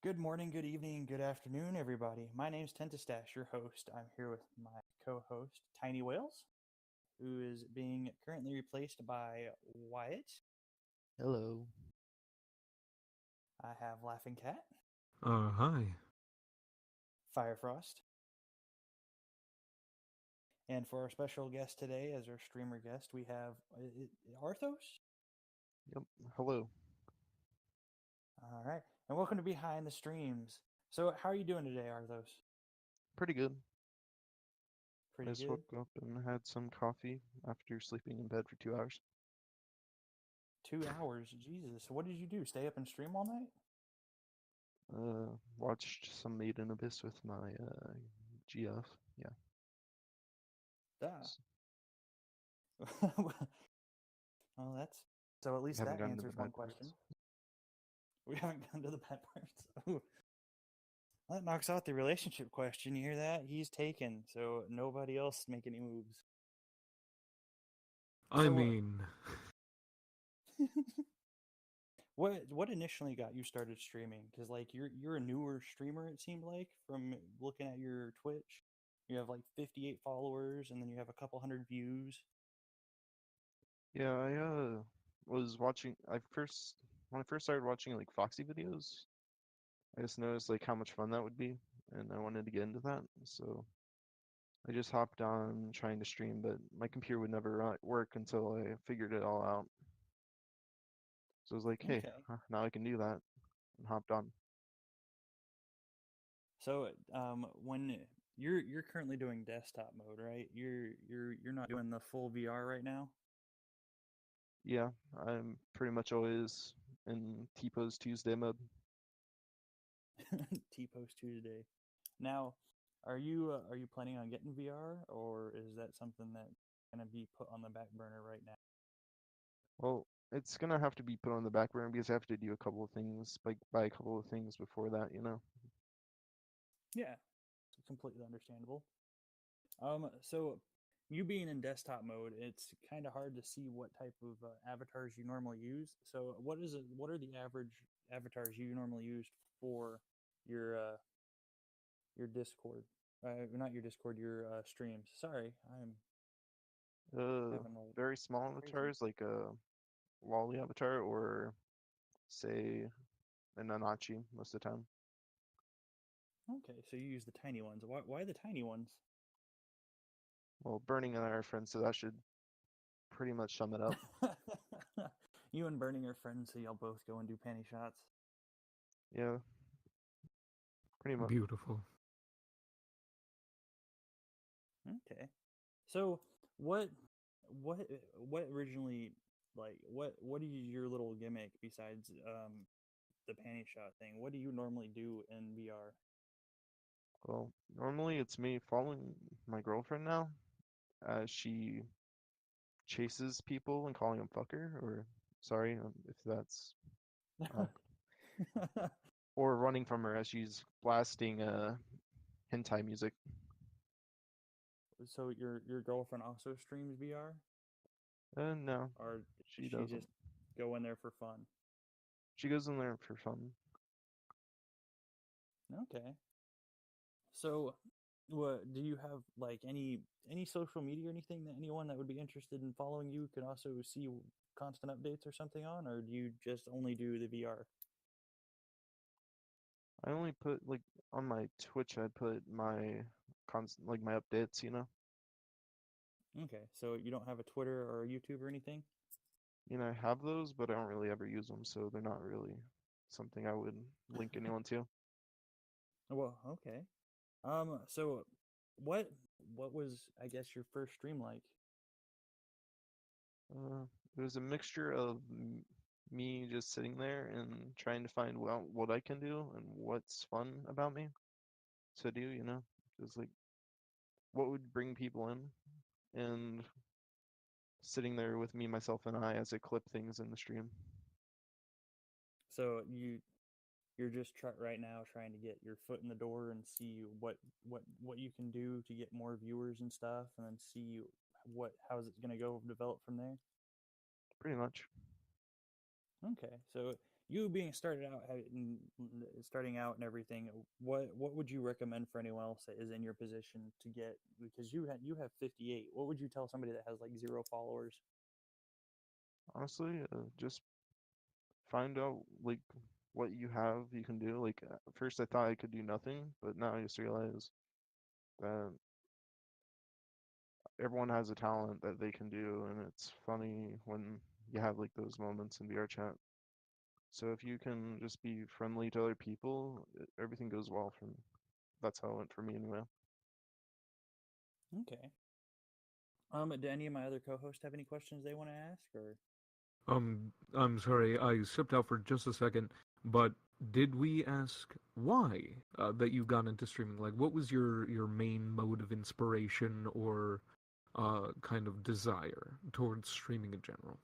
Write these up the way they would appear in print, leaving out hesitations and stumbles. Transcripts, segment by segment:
Good morning, good evening, good afternoon, everybody. My name's Tentastash, your host. I'm here with my co-host, Tiny Whales, who is being currently replaced by Wyatt. Hello. I have Laughing Cat, Hi. Firefrost, and for our special guest today, as our streamer guest, we have Arthos. Yep. Hello. All right, and welcome to Behind the Streams. So, how are you doing today, Arthos? Pretty good. I Pretty just good. woke up and had some coffee after sleeping in bed for 2 hours. 2 hours, Jesus. What did you do? Stay up and stream all night? Watched some Made in Abyss with my GF. Yeah. Duh. S- Well, that's so. At least Haven't that gotten to the answers one bad question. parts. We haven't gotten to the bad parts. Ooh, that knocks out the relationship question. You hear that? He's taken, so nobody else make any moves. I So, mean, what initially got you started streaming? Because like you're a newer streamer. It seemed like from looking at your Twitch, you have like 58 followers, and then you have a couple hundred views. Yeah, I was watching. I first when I first started watching like Foxy videos, I just noticed like how much fun that would be, and I wanted to get into that. So I just hopped on trying to stream, but my computer would never work until I figured it all out. So I was like, hey, Okay. now I can do that, and hopped on. So, when you're currently doing desktop mode, right? You're not doing the full VR right now. Yeah, I'm pretty much always in T-pose Tuesday mode. T Post Tuesday. Now, are you planning on getting VR, or is that something that gonna be put on the back burner right now? Well, it's gonna have to be put on the back burner because I have to do a couple of things, like buy a couple of things before that. Yeah, completely understandable. So you being in desktop mode, it's kind of hard to see what type of avatars you normally use. So what is it? What are the average avatars you normally use for your your Discord? Not your Discord, your streams. Sorry, I'm Uh, having a Very small crazy. avatars like a lolly avatar or say an Anachi most of the time. Okay, so you use the tiny ones. Why the tiny ones? Well, Burning and I are friends, so that should pretty much sum it up. You and Burning are friends, so y'all both go and do panty shots. Yeah, pretty much. beautiful. Okay. So what what what originally what is your little gimmick besides the panty shot thing? What do you normally do in VR? Well, normally it's me following my girlfriend now as she chases people and calling them fucker, or sorry if that's uh, or running from her as she's blasting hentai music. So your girlfriend also streams VR, No, or does she she doesn't. just go in there for fun? She goes in there for fun. Okay. So, what do you have like any social media or anything that anyone that would be interested in following you could also see constant updates or something on, or do you just only do the VR? I only put like on my Twitch. I put my constant like my updates. Okay, so you don't have a Twitter or a YouTube or anything? I have those, but I don't really ever use them, so they're not really something I would link anyone to. Well, okay. So what what was I guess your first stream like? Uh, it was a mixture of me just sitting there and trying to find what I can do and what's fun about me to do. Just like what would bring people in and sitting there with me, myself, and I as I clip things in the stream. So you're just right now trying to get your foot in the door and see what you can do to get more viewers and stuff, and then see what how's it going to go develop from there. Pretty much. Okay, so you being starting out and everything, what would you recommend for anyone else that is in your position to get? Because you have 58. What would you tell somebody that has like zero followers? Honestly, just find out like what you have you can do. Like at first I thought I could do nothing, but now I just realize that everyone has a talent that they can do, and it's funny when you have like those moments in VR chat. So if you can just be friendly to other people, everything goes well for me. That's how it went for me anyway. Okay. Do any of my other co-hosts have any questions they want to ask, or? I'm sorry, I stepped out for just a second, but did we ask why that you got into streaming? Like, what was your main mode of inspiration or kind of desire towards streaming in general?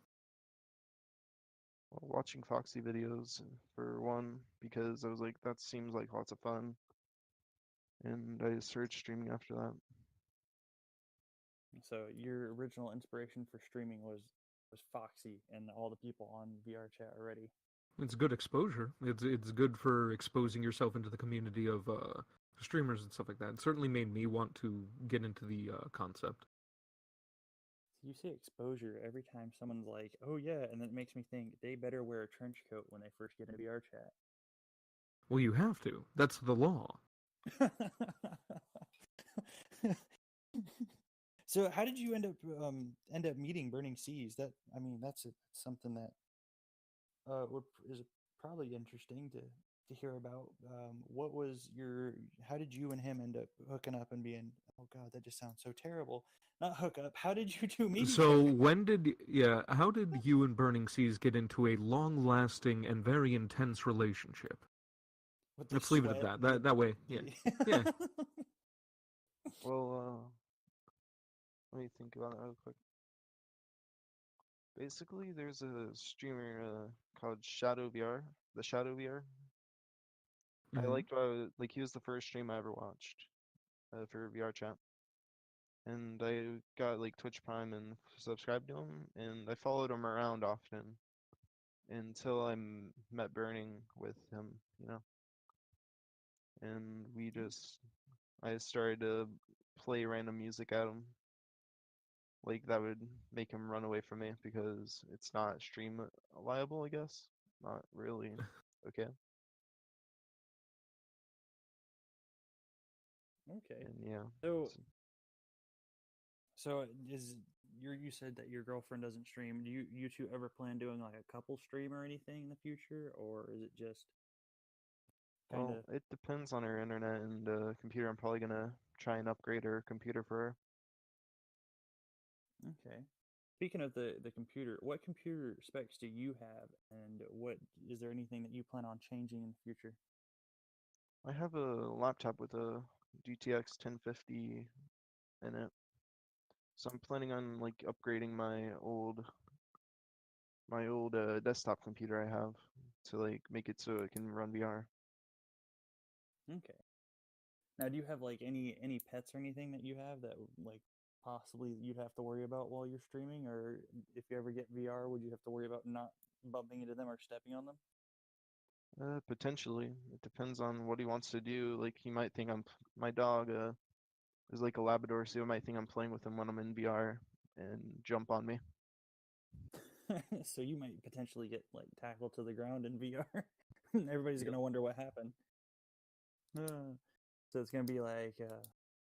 Well, watching Foxy videos for one, because I was like, that seems like lots of fun, and I started streaming after that. So your original inspiration for streaming was Foxy and all the people on VR chat already. It's good exposure. It's good for exposing yourself into the community of streamers and stuff like that. It certainly made me want to get into the concept. You say exposure every time someone's like, "Oh yeah," and then it makes me think they better wear a trench coat when they first get into VR chat. Well, you have to. That's the law. So, how did you end up meeting Burning Seas? That I mean, that's something that is probably interesting to hear about. What was your? How did you and him end up hooking up and being? Oh God, that just sounds so terrible. Not hook up. How did you two meet each So other? how did you and Burning Seas get into a long-lasting and very intense relationship? With the Let's leave it at sweat that. and the. That way, yeah, yeah. Well, let me think about that real quick. Basically, there's a streamer called Shadow VR, the Shadow VR. I Hmm. liked like he was the first stream I ever watched for VR chat, and I got like Twitch Prime and subscribed to him, and I followed him around often until met Burning with him, and I started to play random music at him, like that would make him run away from me because it's not stream liable, I guess. Not really. Okay. Okay. And yeah. So s- so is you said that your girlfriend doesn't stream. Do you two ever plan doing like a couple stream or anything in the future, or is it just kind Well, of it depends on her internet and computer. I'm probably gonna try and upgrade her computer for her. okay? Speaking of the computer, what computer specs do you have, and what is there anything that you plan on changing in the future? I have a laptop with a GTX 1050 in it, so I'm planning on like upgrading my old desktop computer I have to like make it so it can run VR. Okay. Now, do you have like any pets or anything that you have that like possibly you'd have to worry about while you're streaming, or if you ever get VR, would you have to worry about not bumping into them or stepping on them? Potentially. It depends on what he wants to do. Like he might think my dog is like a Labrador, so he might think I'm playing with him when I'm in VR and jump on me. So you might potentially get like tackled to the ground in VR. Everybody's Yep. gonna wonder what happened. So it's gonna be like,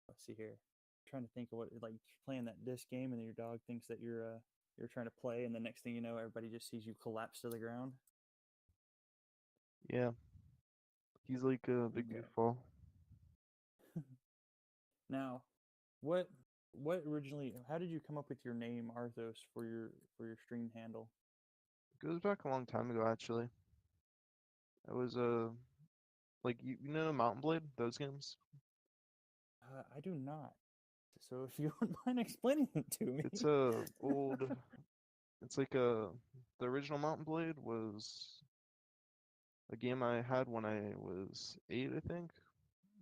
let's see here. I'm trying to think of what like playing that disc game, and your dog thinks that you're trying to play, and the next thing you know, everybody just sees you collapse to the ground. Yeah. He's like a big Okay. goofball. Now, what what originally? How did you come up with your name Arthos for your stream handle? It goes back a long time ago actually. It was like you know Mountain Blade, those games? I do not. So if you wouldn't mind explaining it to It's me. a old it's like the original Mountain Blade was a game I had when I was 8, I think.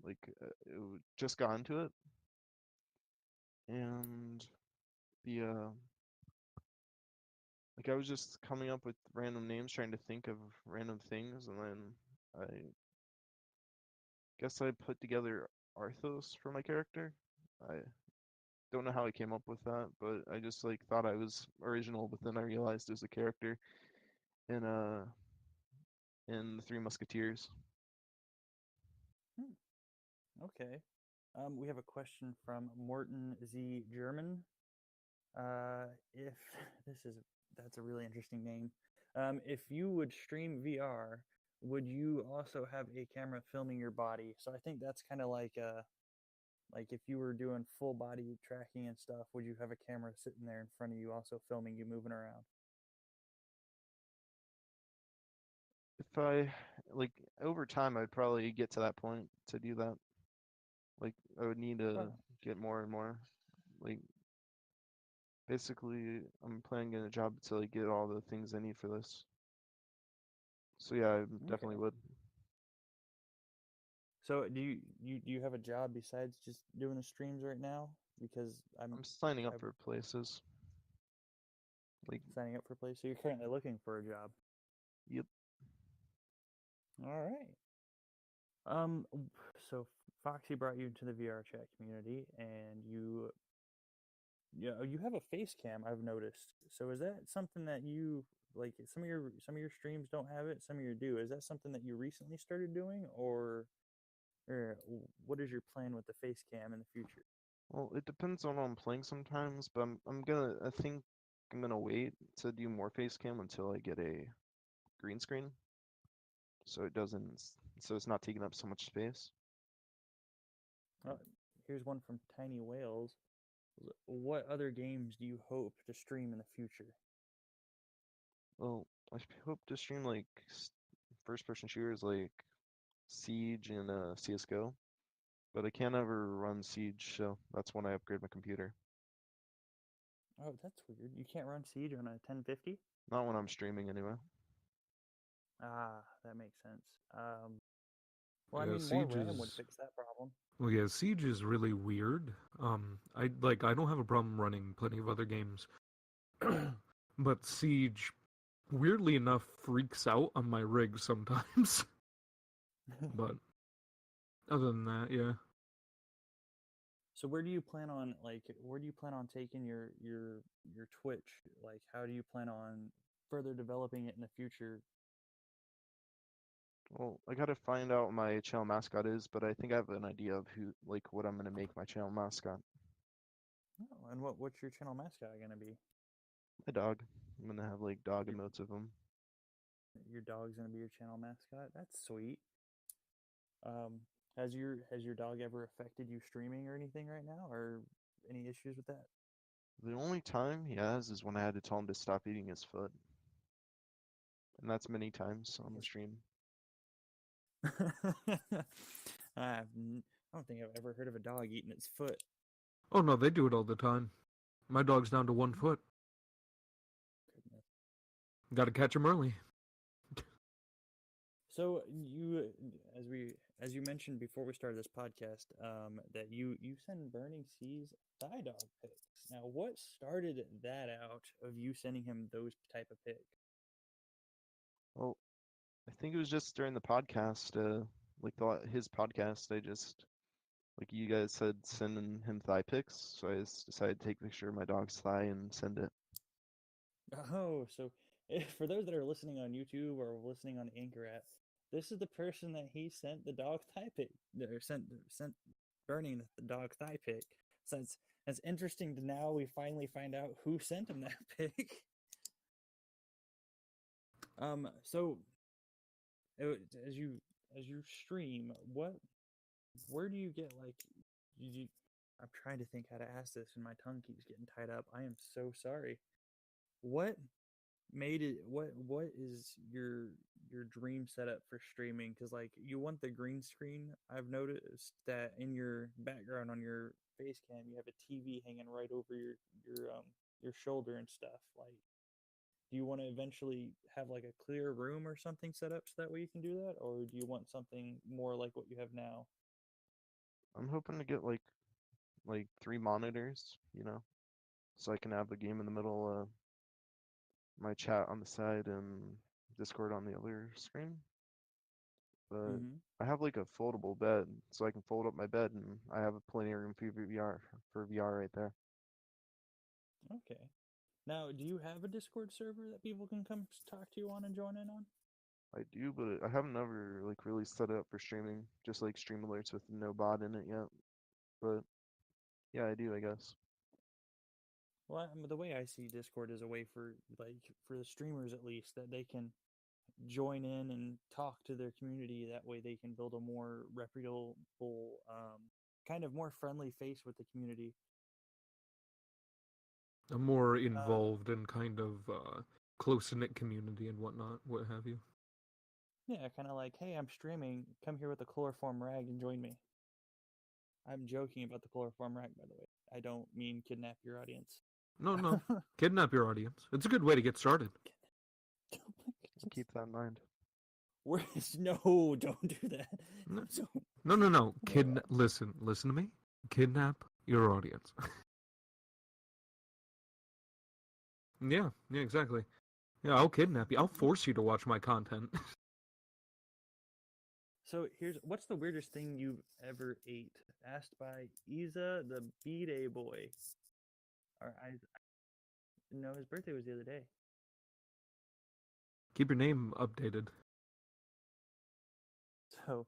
Like just got into it, and the Like I was just coming up with random names, trying to think of random things, and then I guess I put together Arthos for my character. I don't know how I came up with that, but I just like thought I was original, but then I realized it was a character in the Three Musketeers. Hmm, okay. We have a question from Morton Z. German. If this is that's a really interesting name. If you would stream VR, would you also have a camera filming your body? So I think that's kind of like if you were doing full body tracking and stuff, would you have a camera sitting there in front of you, also filming you moving around? If I like over time, I'd probably get to that point to do that. Like I would need to Oh, get more and more. Like basically, I'm planning to get a job to like get all the things I need for this. So yeah, I definitely okay. would. So do you have a job besides just doing the streams right now? Because I'm signing up I'm for places. Like, signing up for a place. So you're currently looking for a job. yep. All right. So Foxy brought you into the VR chat community, and you have a face cam. I've noticed. So is that something that you like? Some of your streams don't have it. Some of your do. Is that something that you recently started doing, or what is your plan with the face cam in the future? Well, it depends on what I'm playing sometimes, but I think I'm gonna wait to do more face cam until I get a green screen, so it's not taking up so much space. Uh, Here's one from Tiny Whales. What other games do you hope to stream in the future? Well, I hope to stream like first person shooters like Siege and CS:GO, but I can't ever run Siege, so that's when I upgrade my computer. Oh, that's weird. You can't run Siege on a 1050? Not when I'm streaming anyway. Ah, that makes sense. Well, I Yeah, mean, more Siege RAM would is fix that problem. well, yeah, Siege is really weird. I don't have a problem running plenty of other games, but Siege, weirdly enough, freaks out on my rig sometimes. But other than that, yeah. So where do you plan on taking your Twitch? Like how do you plan on further developing it in the future? Well, I gotta find out what my channel mascot is, but I think I have an idea of what I'm gonna make my channel mascot. Oh, and what's your channel mascot gonna be? My dog. I'm gonna have like dog Your emotes of him. your dog's gonna be your channel mascot? That's sweet. Um, has your dog ever affected you streaming or anything right now, or any issues with that? The only time he has is when I had to tell him to stop eating his foot, and that's many times on the Yes. stream. I don't think I've ever heard of a dog eating its foot. Oh no, they do it all the time. My dog's down to 1 foot. Goodness. Got to catch him early. So as you mentioned before we started this podcast, that you send Burning Seas thigh dog pics. Now, what started that out of you sending him those type of pics? Well, I think it was just during the podcast, his podcast. I just like you guys said, sending him thigh pics, so I just decided to take a picture of my dog's thigh and send it. Oh, so for those that are listening on YouTube or listening on the Anchor app, this is the person that he sent the dog thigh pic, or sent Burning the dog thigh pic. So it's interesting to now we finally find out who sent him that pic. So as you stream, where do you get like you? I'm trying to think how to ask this, and my tongue keeps getting tied up. I am so sorry. What made it? What is your dream setup for streaming? Because like you want the green screen. I've noticed that in your background on your face cam, you have a TV hanging right over your shoulder and stuff. Like, do you want to eventually have like a clear room or something set up so that way you can do that, or do you want something more like what you have now? I'm hoping to get like 3 monitors, so I can have the game in the middle, my chat on the side and Discord on the other screen. But Mm-hmm. I have like a foldable bed, so I can fold up my bed, and I have plenty of room for VR right there. Okay. Now, do you have a Discord server that people can come talk to you on and join in on? I do, but I haven't ever like really set it up for streaming, just like stream alerts with no bot in it yet. But yeah, I do, I guess. Well, the way I see Discord is a way for for the streamers at least that they can join in and talk to their community. That way, they can build a more reputable, kind of more friendly face with the community. A more involved and kind of close-knit community and whatnot, what have you. Yeah, kind of like, hey, I'm streaming. Come here with a chloroform rag and join me. I'm joking about the chloroform rag, by the way. I don't mean kidnap your audience. No. Kidnap your audience. It's a good way to get started. Oh my I'll keep that in mind. No, don't do that. No. So, No. Listen to me. Kidnap your audience. Yeah, exactly. Yeah, I'll kidnap you. I'll force you to watch my content. so what's the weirdest thing you've ever ate? Asked by Isa the B-Day boy. Or no, his birthday was the other day. Keep your name updated. So,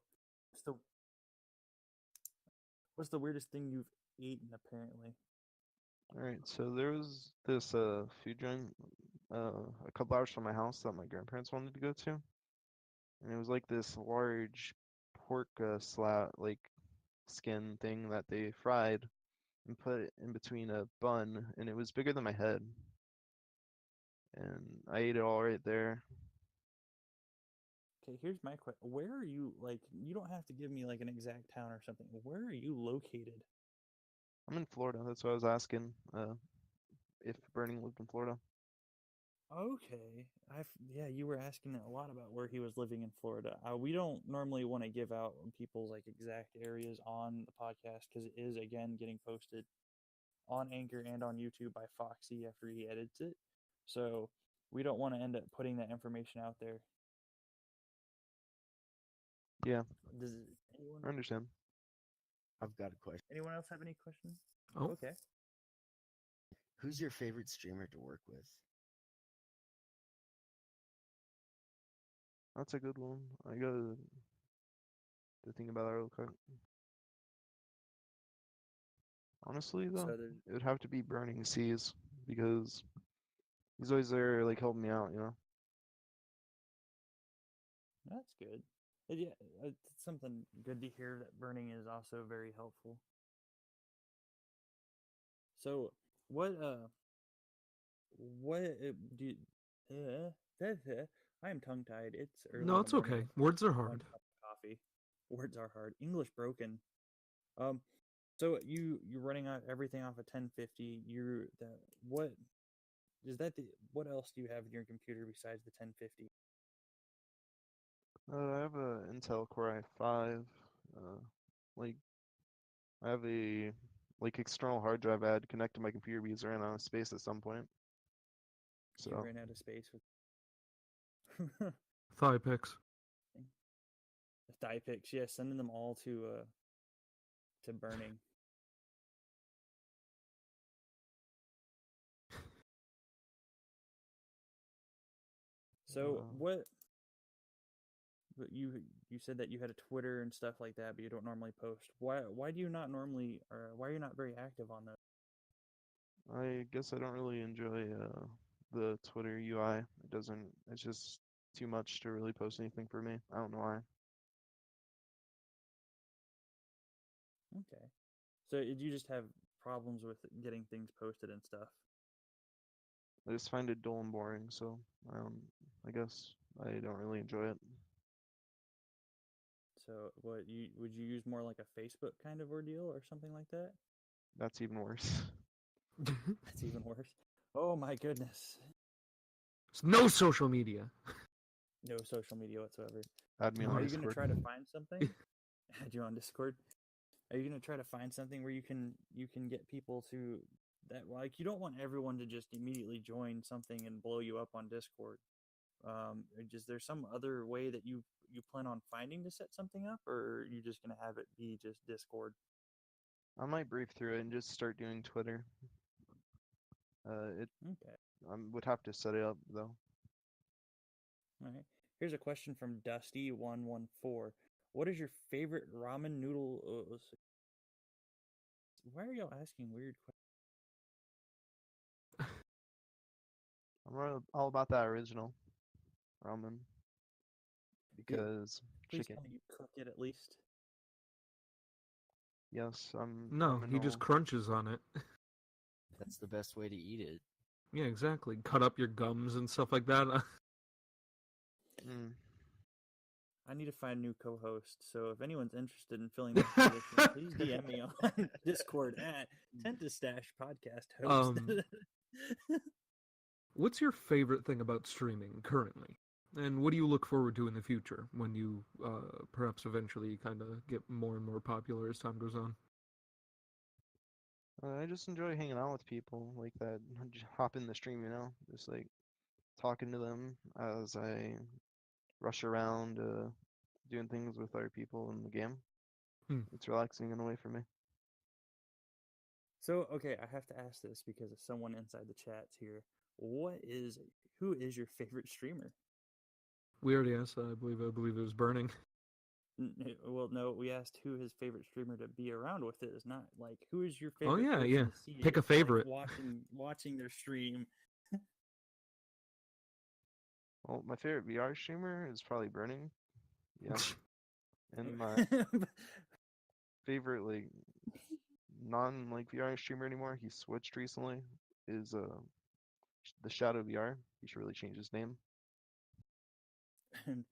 what's the weirdest thing you've eaten? Apparently, Alright, so there was this food joint a couple hours from my house that my grandparents wanted to go to. And it was like this large pork like skin thing that they fried and put it in between a bun, and it was bigger than my head. And I ate it all right there. okay. Here's my question: where are you? Like, you don't have to give me like an exact town or something. Where are you located? I'm in Florida. That's what I was asking. If Burning lived in Florida. Okay, yeah, you were asking a lot about where he was living in Florida. We don't normally want to give out people's like exact areas on the podcast because it is again getting posted on Anchor and on YouTube by Foxy after he edits it. So we don't want to end up putting that information out there. Yeah, Does I understand. I've got a question. anyone else have any questions? Oh, Okay. Who's your favorite streamer to work with? That's a good one. I gotta think about that real quick. Honestly, though, So it would have to be Burning Seas because he's always there, like helping me out. that's good. Yeah, it's something good to hear that Burning is also very helpful. So what do you, I am tongue tied. It's early no, in the it's morning. okay. Words are hard. One cup of coffee. Words are hard. English broken. Um, so you're running out everything off of 1050. What is that? What else do you have in your computer besides the 1050? I have a Intel Core i5. Like I have a external hard drive I had to connect to my computer because I ran out of space at some point. You So ran out of space with Thigh pics. thigh pics. Yeah, sending them all to Burning. So what? But you said that you had a Twitter and stuff like that, but you don't normally post. Why do you not normally, or why are you not very active on those? I guess I don't really enjoy the Twitter UI. It doesn't. It's just too much to really post anything for me. I don't know why. Okay. So did you just have problems with getting things posted and stuff? I just find it dull and boring. So I guess I don't really enjoy it. So would you use more like a Facebook kind of ordeal or something like that? That's even worse. That's even worse. Oh my goodness. No social media. No social media whatsoever. Add me on Are you going to Discord. try to find something? Add you on Discord. Are you going to try to find something where you can get people to that like you don't want everyone to just immediately join something and blow you up on Discord. Is there some other way that you plan on finding to set something up, or are you just gonna have it be just Discord? I might brief through it and just start doing Twitter. Okay. I would have to set it up though. All right. Here's a question from Dusty114. What is your favorite ramen noodle? Why are y'all asking weird questions? I'm all about that original ramen because Please chicken. tell me you cook it at least. Yes, No, he just crunches on it. That's the best way to eat it. Yeah, exactly. Cut up your gums and stuff like that. I need to find a new co-host, so if anyone's interested in filling this position, please DM me on Discord at Tent to Stash Podcast Host. What's your favorite thing about streaming currently? And what do you look forward to in the future when you perhaps eventually kind of get more and more popular as time goes on? I just enjoy hanging out with people like that. Just hop in the stream, just like talking to them as I rush around doing things with other people in the game. It's relaxing in a way for me. So, okay, I have to ask this because of someone inside the chat's here. Who is your favorite streamer? We already asked that. I believe it was Burning. Well, no, we asked who his favorite streamer to be around with is, not like who is your favorite. Oh yeah, person yeah. to see Pick a favorite. like watching their stream. Well, my favorite VR streamer is probably Burning. Yeah. And my favorite like non like VR streamer anymore, he switched recently, is the Shadow VR. He should really change his name. And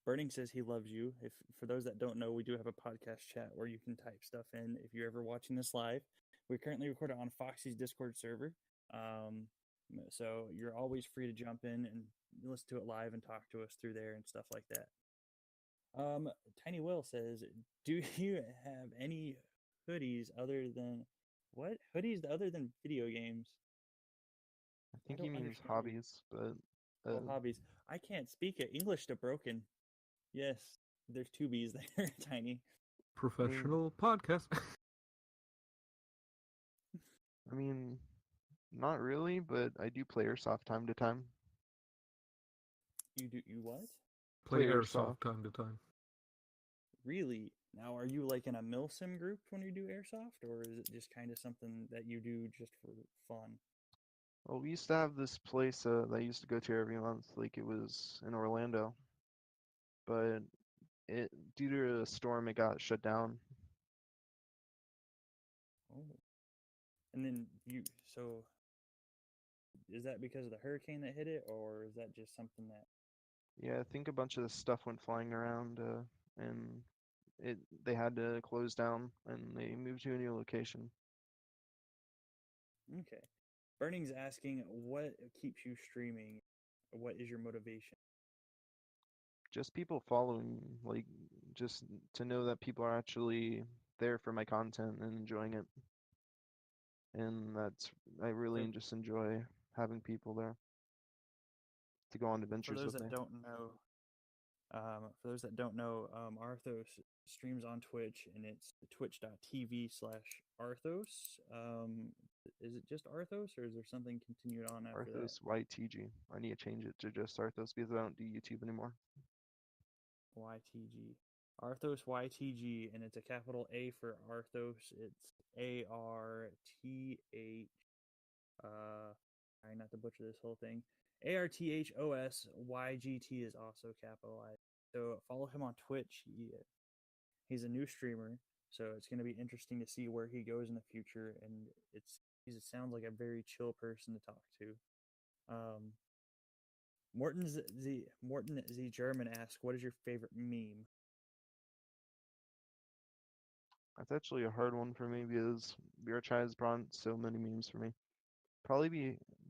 Burning says he loves you. If for those that don't know, we do have a podcast chat where you can type stuff in if you're ever watching this live. We currently record it on Foxy's Discord server. So you're always free to jump in and listen to it live and talk to us through there and stuff like that. Tiny Will says, do you have any hoodies other than video games? I think he means hobbies, but hobbies. I can't speak it. English to broken. Yes, there's two B's there, Tiny. Professional podcast. I mean, not really, but I do play Airsoft time to time. You what? Play Airsoft time to time. Really? Now, are you like in a milsim group when you do Airsoft, or is it just kind of something that you do just for fun? Well, we used to have this place that I used to go to every month, like it was in Orlando. But due to a storm, it got shut down. Oh. And then so is that because of the hurricane that hit it, or is that just something that... Yeah, I think a bunch of the stuff went flying around, and they had to close down, and they moved to a new location. Okay. Burning's asking, what keeps you streaming? What is your motivation? Just people following, like, just to know that people are actually there for my content and enjoying it. And I really just enjoy having people there to go on adventures with me. For those that don't know, Arthos streams on Twitch, and it's twitch.tv/Arthos. Is it just Arthos, or is there something continued on after Arthos that? YTG. I need to change it to just Arthos because I don't do YouTube anymore. YTG. Arthos YTG, and it's a capital A for Arthos. It's ARTH. Try not to butcher this whole thing. ARTHOSYGT is also capitalized. So follow him on Twitch. He's a new streamer, so it's going to be interesting to see where he goes in the future. And he sounds like a very chill person to talk to. Morton Z German asks, "What is your favorite meme?" That's actually a hard one for me because VR Chat has brought so many memes for me.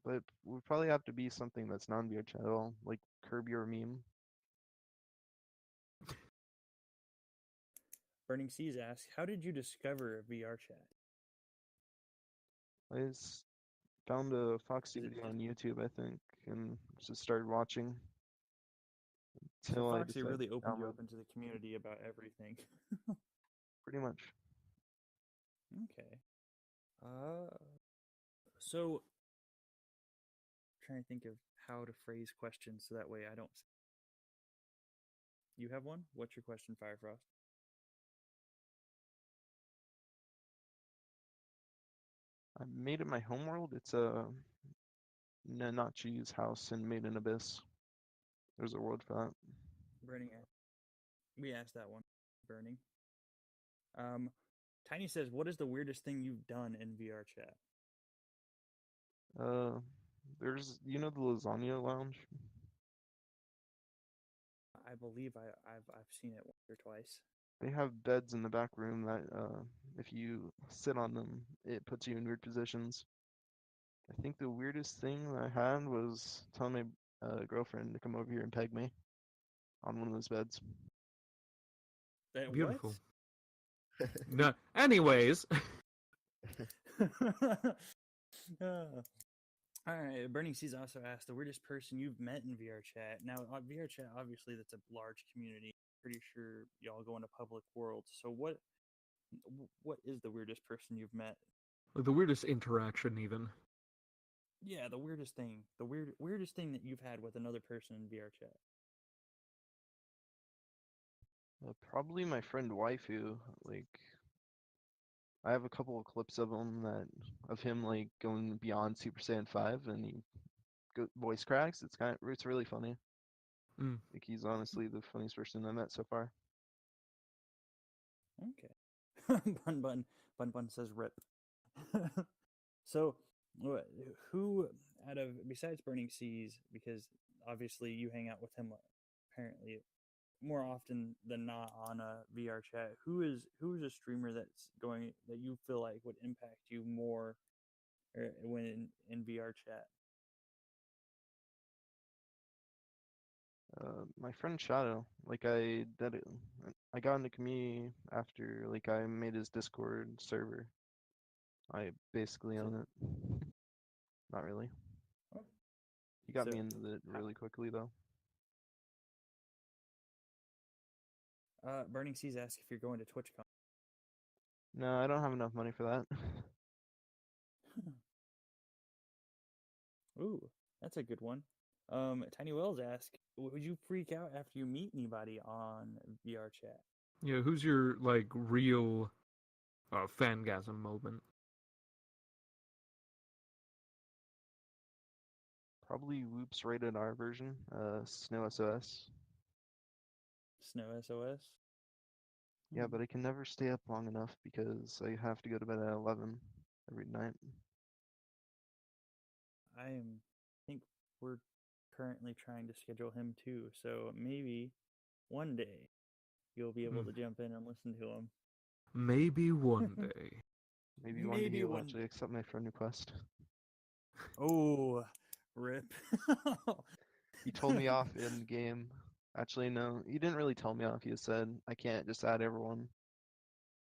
But would probably have to be something that's non-VR Chat at all, like Curb Your Meme. Burning Seas asks, "How did you discover VR Chat?" Found a Foxy Is it video on YouTube, I think, and just started watching so till I Foxy decided really to opened you download. up into the community about everything. Pretty much. Okay. So trying to think of how to phrase questions so that way I don't. You have one? What's your question, Firefrost? I made it my homeworld. It's a Nanachi's house in Made in Abyss. There's a world for that. Burning. We asked that one. Burning. Tiny says, "What is the weirdest thing you've done in VR chat?" There's the lasagna lounge. I believe I've seen it once or twice. They have beds in the back room that if you sit on them, it puts you in weird positions. I think the weirdest thing that I had was telling my girlfriend to come over here and peg me on one of those beds. That Beautiful. No, anyways, all right. Burning Seas also asked the weirdest person you've met in VR chat. Now, VR chat, obviously, that's a large community. Pretty sure y'all go into public worlds. So, what is the weirdest person you've met? the weirdest interaction, even. Yeah, the weirdest thing. The weirdest thing that you've had with another person in VR chat. Probably my friend Waifu. Like, I have a couple of clips of him like going beyond Super Saiyan 5, and he voice cracks. It's really funny. Mm. Like, he's honestly the funniest person I met so far. Okay. Bun says rip. So, who besides Burning Seas, because obviously you hang out with him apparently more often than not on a VR chat. Who is a streamer that you feel like would impact you more when in VR chat? My friend Shadow, like I got into community after like I made his Discord server. I basically So, own it. Not really. oh, He got so me into it how- really quickly though. Burning Seas asks if you're going to TwitchCon. No, I don't have enough money for that. Ooh, that's a good one. Tiny Wells asks, would you freak out after you meet anybody on VR chat? Yeah, who's your like real fangasm moment? Probably Whoop's rated R version, Snow SOS. Snow SOS? Yeah, but I can never stay up long enough because I have to go to bed at 11 every night. I think we're currently trying to schedule him too, so maybe one day you'll be able to jump in and listen to him. Maybe one day. Maybe one day he'll actually accept my friend request. Oh, rip. He told me off in game. Actually, no, he didn't really tell me off. He just said, I can't just add everyone.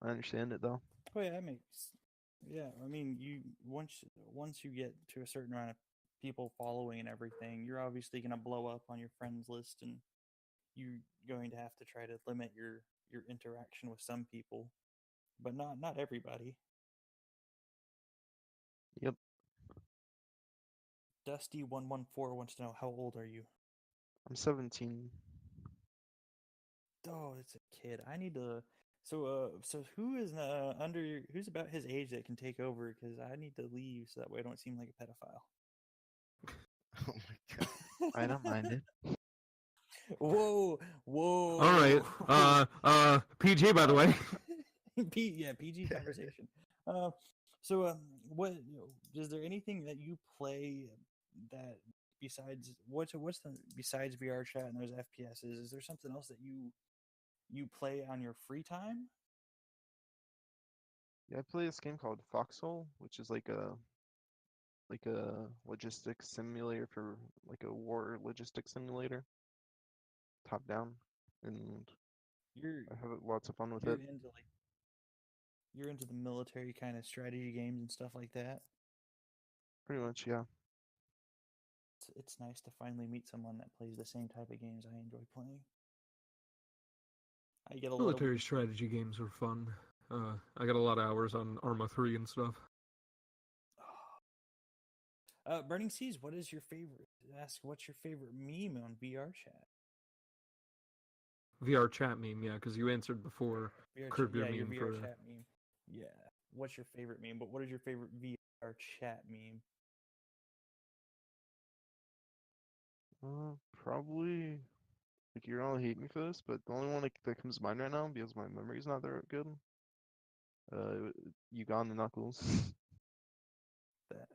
I understand it though. Oh yeah, that makes. Yeah, I mean, you once you get to a certain amount of people following and everything, you're obviously gonna blow up on your friends list, and you're going to have to try to limit your interaction with some people, but not everybody. Yep, Dusty114 wants to know, how old are you? I'm 17. Oh, it's a kid. I need to. So who is who's about his age that can take over? Because I need to leave so that way I don't seem like a pedophile. Oh my god. I don't mind it. Whoa. All right. PG, by the way. PG conversation. So what is there anything that you play that besides besides VR chat and those FPSs? Is there something else that you play on your free time? Yeah, I play this game called Foxhole, which is like a logistics simulator for like a war logistics simulator, top down, and You're I have lots of fun with you're it. into like you're into the military kind of strategy games and stuff like that. Pretty much, yeah. It's nice to finally meet someone that plays the same type of games I enjoy playing. I get a lot of Military strategy games are fun. I got a lot of hours on Arma 3 and stuff. Burning Seas, what is your favorite? Ask what's your favorite meme on VR chat? VR chat meme, yeah, because you answered before. Curb your yeah, your meme VR for chat meme. Yeah. What's your favorite meme? But what is your favorite VR chat meme? Probably. Like, you're gonna hate me for this, but the only one that comes to mind right now, because my memory's not that good, Uganda Knuckles. That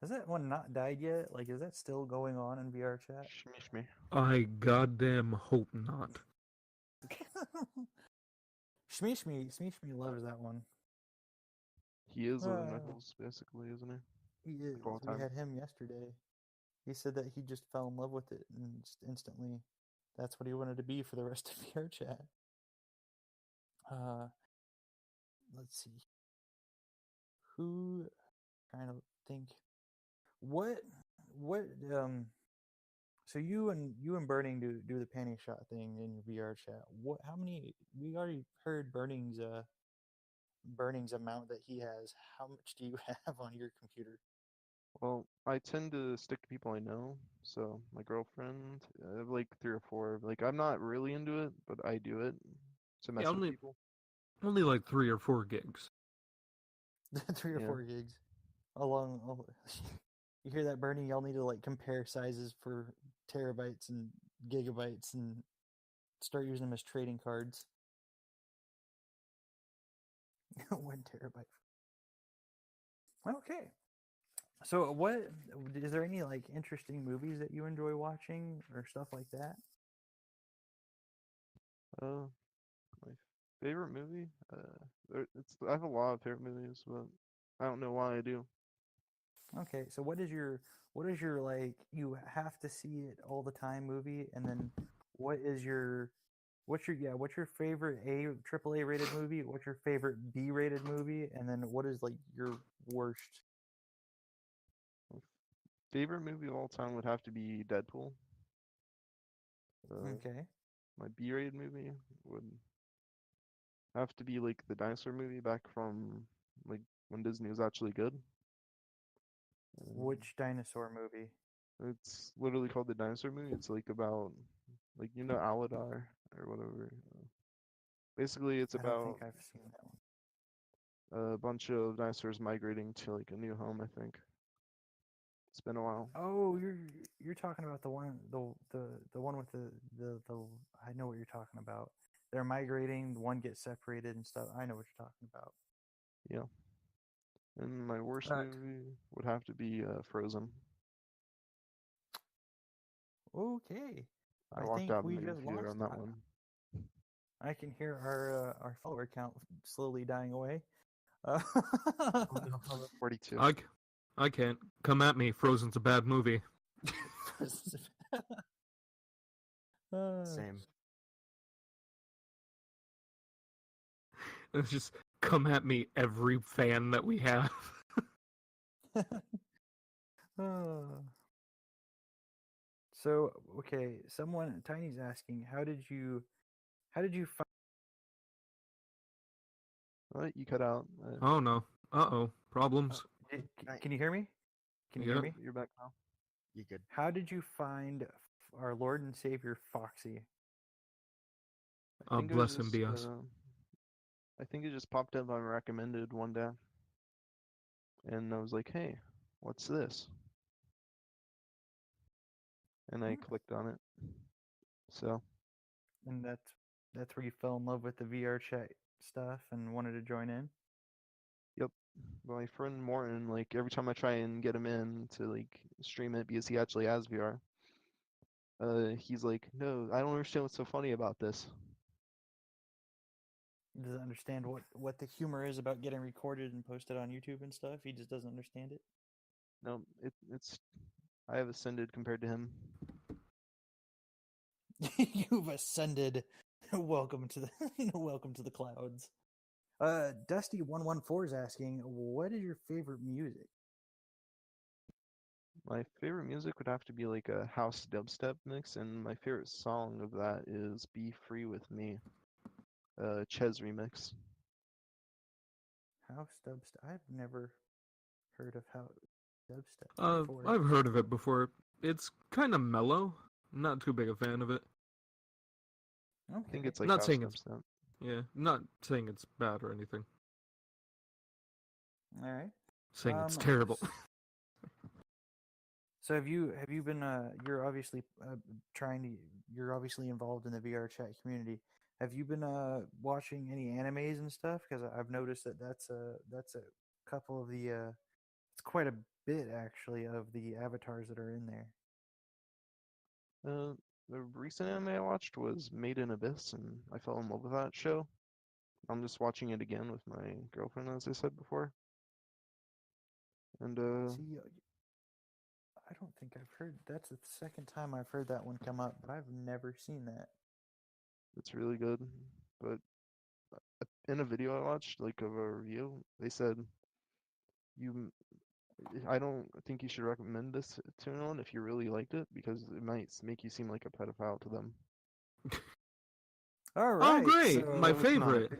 has that one not died yet? Like, is that still going on in VR chat? Shmee. I goddamn hope not. Shmee loves that one. He is Knuckles, basically, isn't he? He is. Like, all the We time. had him yesterday. He said that he just fell in love with it and just instantly that's what he wanted to be for the rest of VR chat. Let's see. Who trying to think what so you and Burning do the panty shot thing in your VR chat. How many we already heard Burning's amount that he has. How much do you have on your computer? Well, I tend to stick to people I know. So my girlfriend, I have like 3 or 4. Like, I'm not really into it, but I do it to mess Yeah, with people. only like 3 or 4 gigs. 3 or Yeah. 4 gigs. You hear that, Bernie? Y'all need to like compare sizes for terabytes and gigabytes and start using them as trading cards. 1 terabyte. Okay. So what is there any like interesting movies that you enjoy watching or stuff like that? My favorite movie? I have a lot of favorite movies, but I don't know why I do. Okay, so what is your like you have to see it all the time movie, and then what's your favorite AAA rated movie? What's your favorite B rated movie? And then what is like your worst? My favorite movie of all time would have to be Deadpool. Okay. My B-rated movie would have to be like the dinosaur movie back from like when Disney was actually good. Which dinosaur movie? It's literally called the dinosaur movie. It's like about like Aladar or whatever. Basically, it's I don't think about I've seen that one. a bunch of dinosaurs migrating to like a new home, I think. It's been a while. Oh, you're talking about the one the one with the I know what you're talking about. They're migrating, one gets separated and stuff. I know what you're talking about. Yeah. And my worst Alright. movie would have to be Frozen. Okay. I I walked think out of the we movie just theater lost. on that one. I can hear our follower count slowly dying away. Oh no, I'm at 42. I can't. Come at me. Frozen's a bad movie. Same. It's just come at me, every fan that we have. So okay, Tiny's asking, how did you find? What? You cut out. Oh no. Uh-oh. Problems. Can you hear me? Can you hear Yeah. me? You're back now. You good? How did you find our Lord and Savior Foxy? I think it Bless was him be us. I think it just popped up on recommended one day. And I was like, hey, what's this? And I clicked on it. So, And that's where you fell in love with the VR chat stuff and wanted to join in. yep. My friend Morton, like every time I try and get him in to like stream it because he actually has VR, he's like, no, I don't understand what's so funny about this. He doesn't understand what the humor is about getting recorded and posted on YouTube and stuff. He just doesn't understand it. No, it's I have ascended compared to him. You've ascended. Welcome to the clouds. Dusty114 is asking, what is your favorite music? My favorite music would have to be like a house dubstep mix, and my favorite song of that is "Be Free with Me," Ches remix. House dubstep. I've never heard of house dubstep before. I've heard of it before. It's kind of mellow. I'm not too big a fan of it. I think Okay. it's like Not house saying it's dubstep. yeah, not saying it's bad or anything. All right. Saying it's Um, terrible. So have you been you're obviously you're obviously involved in the VR chat community. Have you been watching any animes and stuff? Because I've noticed that that's a couple of the it's quite a bit actually of the avatars that are in there. The recent anime I watched was Made in Abyss, and I fell in love with that show. I'm just watching it again with my girlfriend, as I said before. And See, I don't think I've heard. That's the second time I've heard that one come up, but I've never seen that. it's really good. But in a video I watched, like of a review, they said you I don't think you should recommend this to anyone if you really liked it because it might make you seem like a pedophile to them. All Oh, right, great! My So it's not. favorite.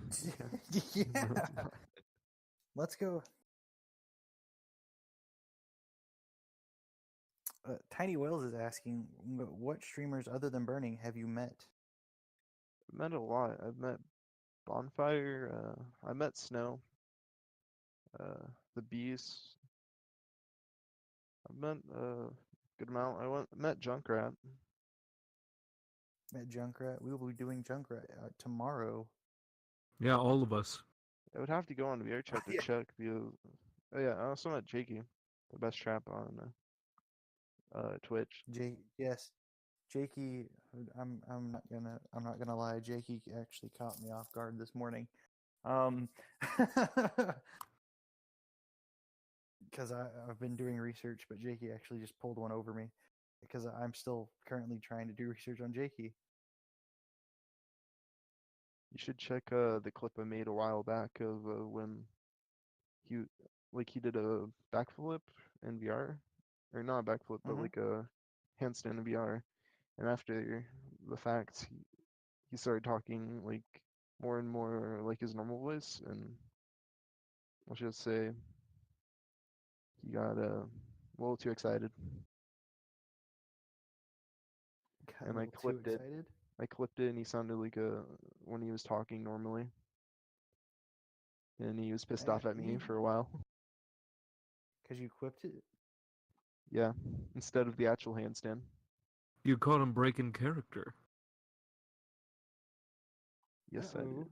yeah. Let's go. Tiny Whales is asking, what streamers other than Burning have you met? I've met a lot. I've met Bonfire. I met Snow. The Beast. I've met a good amount. Met Junkrat. Met Junkrat. We will be doing Junkrat tomorrow. Yeah, all of us. I would have to go on VRChat to Yeah. check because. Oh yeah, I also met Jakey, the best trap on Twitch. Yes, Jakey. I'm not gonna lie. Jakey actually caught me off guard this morning. Because I've been doing research, but Jakey actually just pulled one over me because I'm still currently trying to do research on Jakey. You should check the clip I made a while back of when he he did a backflip in VR, or not a backflip, but Mhm. like a handstand in VR. And after the fact, he started talking like more and more like his normal voice, and let's just say he got a little too excited. Got a And I little too clipped it. excited. I clipped it, and he sounded like when he was talking normally, and he was pissed off at me for a while. Because you quipped it. Yeah, instead of the actual handstand. You caught him breaking character. Yes, I did. Uh-oh.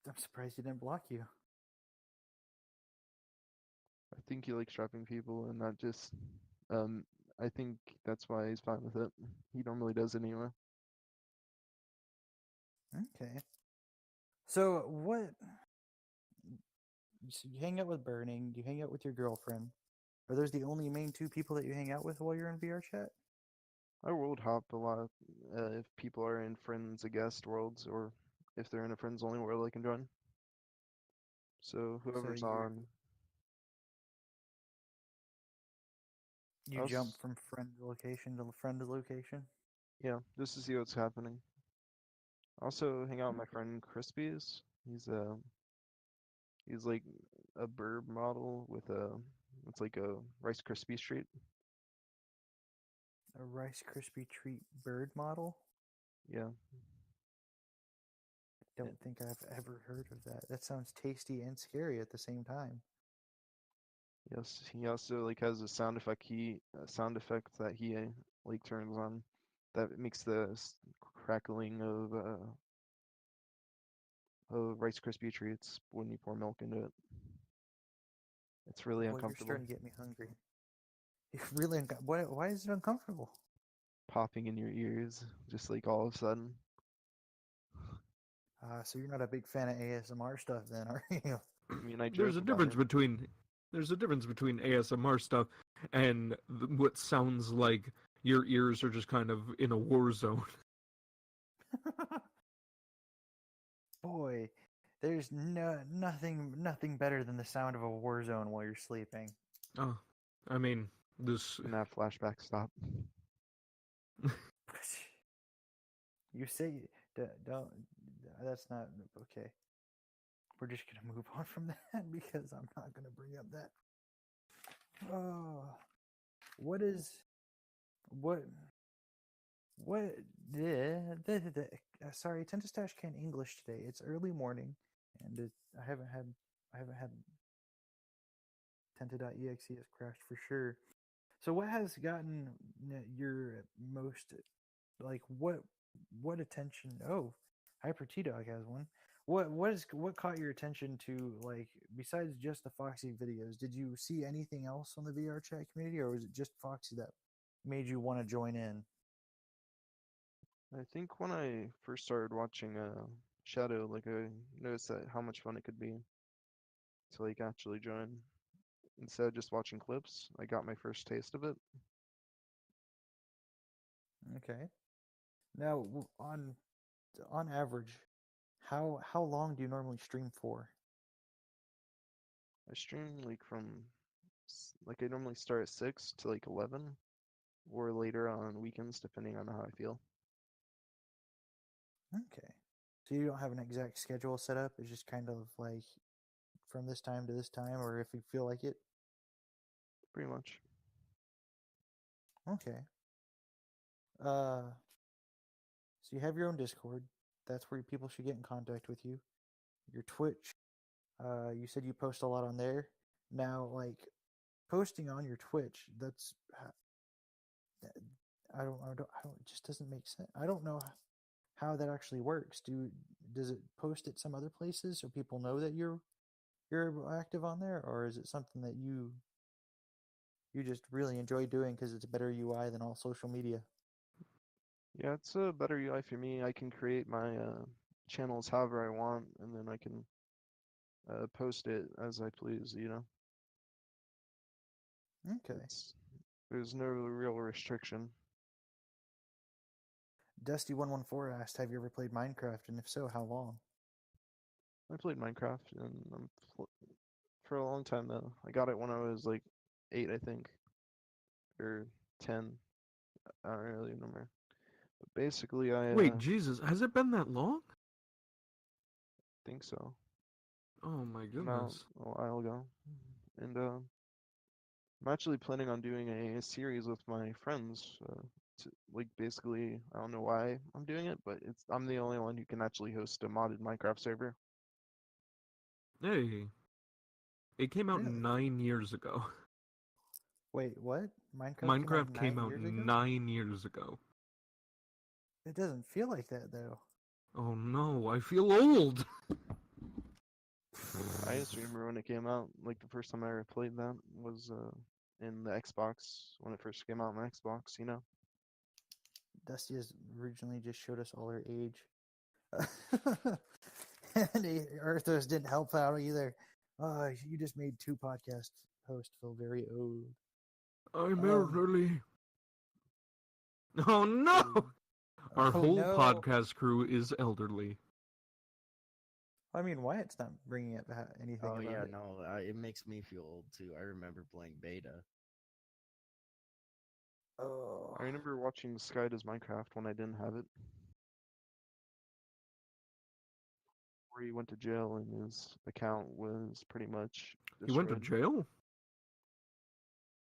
I'm surprised he didn't block you. I think he likes trapping people and not just. I think that's why he's fine with it. He normally does it anyway. Okay. So what? So you hang out with Burning. You hang out with your girlfriend. Are those the only main two people that you hang out with while you're in VR chat? I world hop a lot if people are in friends or guest worlds, or if they're in a friends only world I can join. So whoever's on. You jump from friend location to friend location. Yeah, just to see what's happening. Also hang out with my friend Crispies. He's like a burb model with it's like a Rice Krispie treat. A Rice Krispie treat bird model. Yeah. Don't think I've ever heard of that. That sounds tasty and scary at the same time. Yes, he also like has a sound effect that he like turns on that makes the crackling of Rice Krispie treats when you pour milk into it. It's really Well, you're uncomfortable. starting to get me hungry. It's really why is it uncomfortable? Popping in your ears, just like all of a sudden. So you're not a big fan of ASMR stuff, then, are you? I mean, I There's a joke about difference it. between ASMR stuff and what sounds like your ears are just kind of in a war zone. Boy, there's nothing better than the sound of a war zone while you're sleeping. Oh, I mean, this. And that flashback stop. You say don't. That's not okay. We're just gonna move on from that because I'm not gonna bring up that. Oh, what is what? What? Sorry, Tentastash can't English today. It's early morning, and I haven't had Tenta.exe has crashed for sure. So, what has gotten your most like what attention? Oh, Hyper T Dog has one. What caught your attention to, like, besides just the Foxy videos? Did you see anything else on the VR chat community, or was it just Foxy that made you want to join in? I think when I first started watching Shadow, like I noticed that how much fun it could be to like actually join. Instead of just watching clips, I got my first taste of it. Okay. Now, on average, how long do you normally stream for? I stream like from like I normally start at 6 to like 11 or later on weekends depending on how I feel. Okay. So you don't have an exact schedule set up. It's just kind of like from this time to this time, or if you feel like it. Pretty much. Okay. So you have your own Discord. That's where people should get in contact with you. Your Twitch. You said you post a lot on there. Now, like posting on your Twitch, that's it just doesn't make sense. I don't know how that actually works. Does it post at some other places so people know that you're active on there, or is it something that you just really enjoy doing because it's a better UI than all social media? Yeah, it's a better UI for me. I can create my channels however I want, and then I can post it as I please, you know. Okay. There's no real restriction. Dusty114 asked, "Have you ever played Minecraft, and if so, how long?" I played Minecraft and for a long time though. I got it when I was like 8, I think, or 10. I don't really remember. But basically, I Wait, Jesus, has it been that long? think so. Oh my Came out goodness. a while ago, and I'm actually planning on doing a series with my friends. Like basically, I don't know why I'm doing it, but I'm the only one who can actually host a modded Minecraft server. Hey, it came out Really? 9 years ago. Wait, what? Minecraft came out Minecraft came 9 out years ago? 9 years ago. It doesn't feel like that though. Oh no, I feel old. I just remember when it came out. Like the first time I ever played that was in the Xbox when it first came out on Xbox. You know. Dusty has originally just showed us all her age. And Arthos didn't help out either. You just made two podcast hosts feel very old. I'm Um, elderly. Oh no! Our Oh whole no! podcast crew is elderly. I mean, Wyatt's not bringing up anything Oh about yeah, it. no, it makes me feel old too. I remember playing beta. Oh, I remember watching Sky Does Minecraft when I didn't have it. Where he went to jail and his account was pretty much He went to destroyed. jail?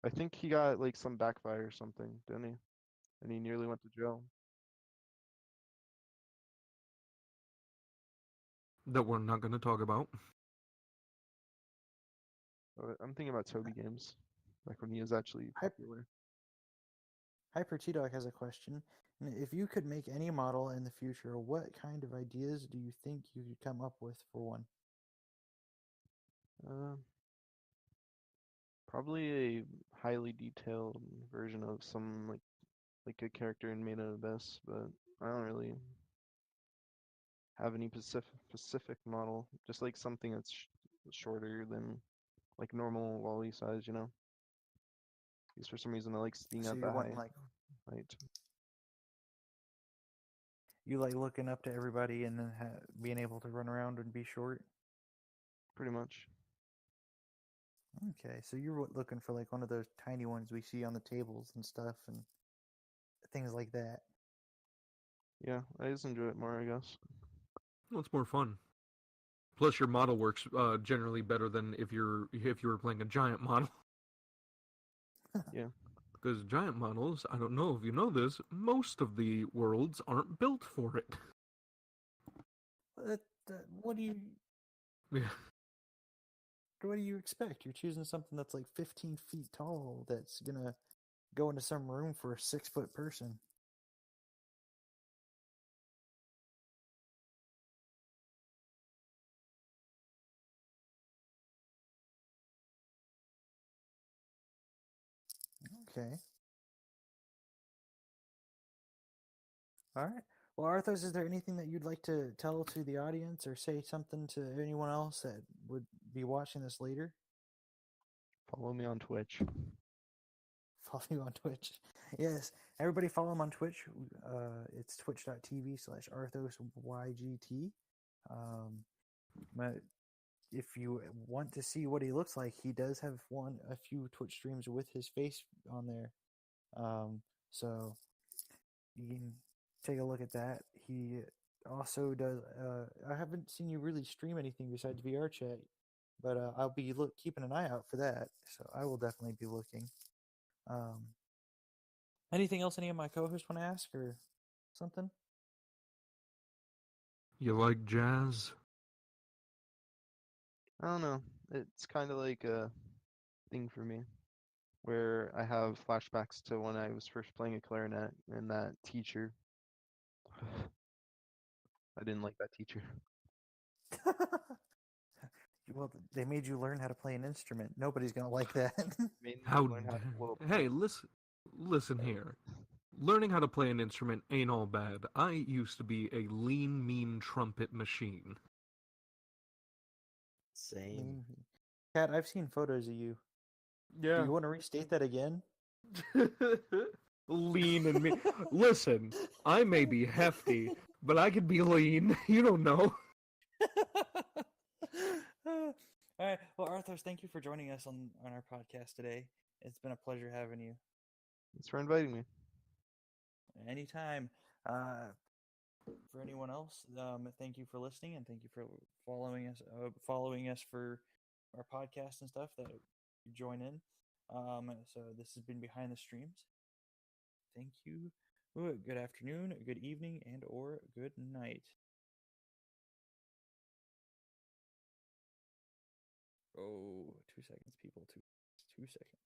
I think he got like some backfire or something, didn't he? And he nearly went to jail. That we're not going to talk about. I'm thinking about Toby Games, like when he was actually popular. Hyper T Dog has a question. If you could make any model in the future, what kind of ideas do you think you could come up with for one? Uh, Probably a highly detailed version of some like a character in Made of Abyss, but I don't really have any specific model. Just like something that's shorter than like normal Wally size, you know. Because for some reason I like being So at you're that wanting high like height. you like looking up to everybody and then being able to run around and be short. Pretty much. Okay, so you're looking for like one of those tiny ones we see on the tables and stuff and things like that. Yeah, I just enjoy it more, I guess. Well, it's more fun. Plus, your model works generally better than if you were playing a giant model. Yeah. Because giant models, I don't know if you know this, most of the worlds aren't built for it. What do you Yeah. what do you expect? You're choosing something that's like 15 feet tall that's gonna go into some room for a 6-foot person. Okay. All right. Well, Arthos, is there anything that you'd like to tell to the audience or say something to anyone else that would be watching this later? Follow me on Twitch. Follow you on Twitch. Yes, everybody follow him on Twitch. It's twitch.tv/ArthosYGT. But if you want to see what he looks like, he does have a few Twitch streams with his face on there. So you can take a look at that. He also does. I haven't seen you really stream anything besides VR chat, but I'll be keeping an eye out for that. So I will definitely be looking. Anything else any of my co-hosts want to ask or something? You like jazz? I don't know. It's kind of like a thing for me, where I have flashbacks to when I was first playing a clarinet and that teacher. I didn't like that teacher. Well, they made you learn how to play an instrument. Nobody's gonna like that. Made me How learn how to blow a Hey, piano. listen here. Learning how to play an instrument ain't all bad. I used to be a lean, mean trumpet machine. Same. Kat, I've seen photos of you. Do Yeah. you want to restate that again? Lean and mean. Listen, I may be hefty, but I could be lean. You don't know. All right. Well, Arthos, thank you for joining us on our podcast today. It's been a pleasure having you. Thanks for inviting me. Anytime. For anyone else, thank you for listening and thank you for following us. Following us for our podcast and stuff that you join in. So this has been Behind the Streams. Thank you. Good afternoon, good evening, and or good night. Oh, 2 seconds, people. 2 seconds.